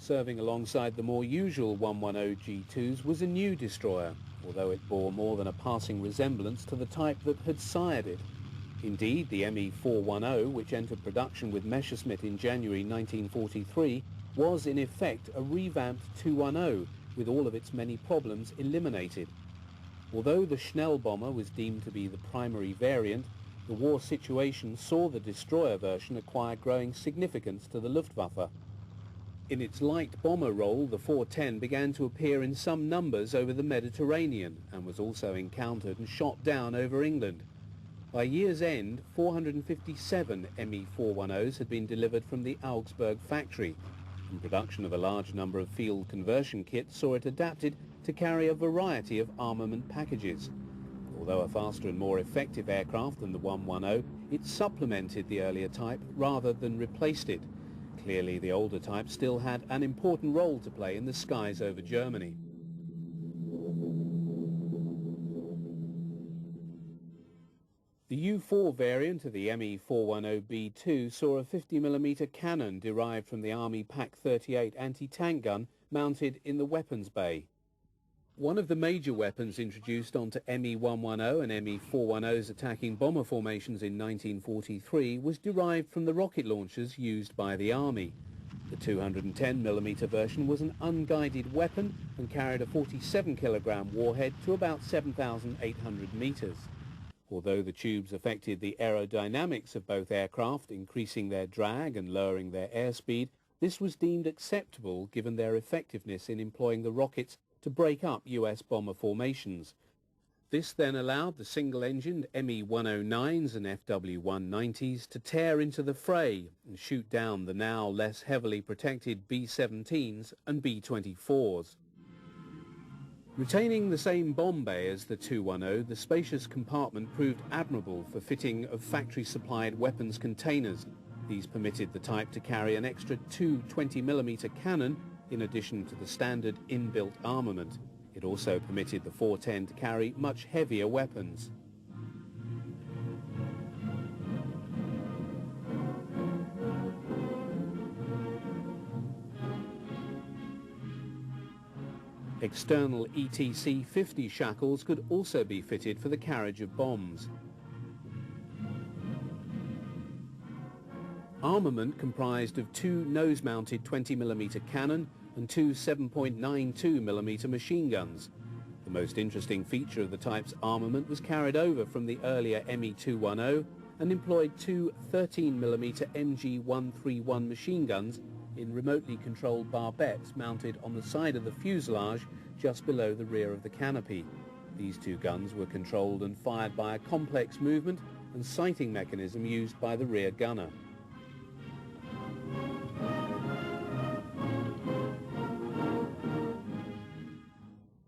Serving alongside the more usual 110 G2s was a new destroyer, although it bore more than a passing resemblance to the type that had sired it. Indeed, the Me 410, which entered production with Messerschmitt in January 1943, was in effect a revamped 210, with all of its many problems eliminated. Although the Schnellbomber was deemed to be the primary variant, the war situation saw the destroyer version acquire growing significance to the Luftwaffe. In its light bomber role, the 410 began to appear in some numbers over the Mediterranean and was also encountered and shot down over England. By year's end, 457 Me 410s had been delivered from the Augsburg factory, and production of a large number of field conversion kits saw it adapted to carry a variety of armament packages. Although a faster and more effective aircraft than the 110, it supplemented the earlier type rather than replaced it. Clearly, the older type still had an important role to play in the skies over Germany. The U4 variant of the Me 410B2 saw a 50mm cannon derived from the Army PaK-38 anti-tank gun mounted in the weapons bay. One of the major weapons introduced onto Me 110 and Me 410's attacking bomber formations in 1943 was derived from the rocket launchers used by the Army. The 210mm version was an unguided weapon and carried a 47kg warhead to about 7,800 meters. Although the tubes affected the aerodynamics of both aircraft, increasing their drag and lowering their airspeed, this was deemed acceptable given their effectiveness in employing the rockets to break up US bomber formations. This then allowed the single-engined Me 109s and FW-190s to tear into the fray and shoot down the now less heavily protected B-17s and B-24s. Retaining the same bomb bay as the 210, the spacious compartment proved admirable for fitting of factory-supplied weapons containers. These permitted the type to carry an extra 2 20mm cannon in addition to the standard inbuilt armament. It also permitted the 410 to carry much heavier weapons. External ETC-50 shackles could also be fitted for the carriage of bombs. Armament comprised of 2 nose-mounted 20mm cannon and 2 7.92mm machine guns. The most interesting feature of the type's armament was carried over from the earlier Me 210 and employed 2 13mm MG131 machine guns in remotely controlled barbettes mounted on the side of the fuselage just below the rear of the canopy. These 2 guns were controlled and fired by a complex movement and sighting mechanism used by the rear gunner.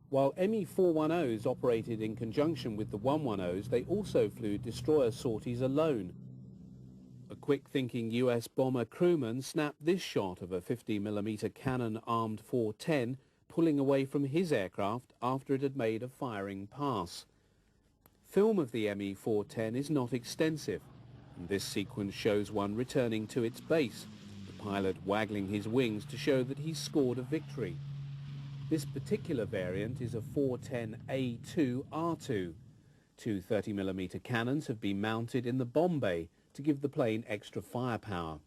While Me 410s operated in conjunction with the 110s, they also flew destroyer sorties alone. A quick-thinking US bomber crewman snapped this shot of a 50mm cannon-armed 410 pulling away from his aircraft after it had made a firing pass. Film of the Me 410 is not extensive, and this sequence shows one returning to its base, the pilot waggling his wings to show that he's scored a victory. This particular variant is a 410A2R2. 2 30mm cannons have been mounted in the bomb bay to give the plane extra firepower.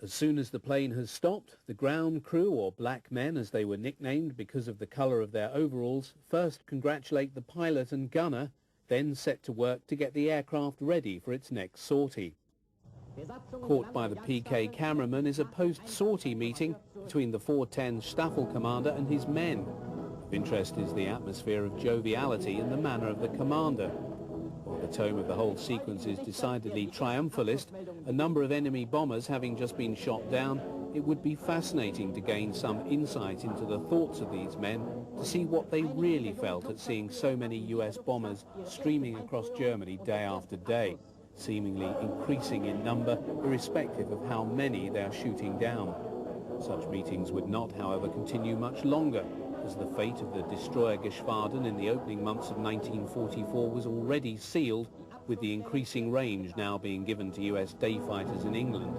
As soon as the plane has stopped, the ground crew, or black men as they were nicknamed because of the colour of their overalls, first congratulate the pilot and gunner, then set to work to get the aircraft ready for its next sortie. Caught by the PK cameraman is a post-sortie meeting between the 410 Staffel commander and his men. Of interest is the atmosphere of joviality and the manner of the commander. While the tone of the whole sequence is decidedly triumphalist, a number of enemy bombers having just been shot down, it would be fascinating to gain some insight into the thoughts of these men, to see what they really felt at seeing so many US bombers streaming across Germany day after day, seemingly increasing in number irrespective of how many they are shooting down. Such meetings would not, however, continue much longer, as the fate of the destroyer Geschwaden in the opening months of 1944 was already sealed, with the increasing range now being given to US day fighters in England.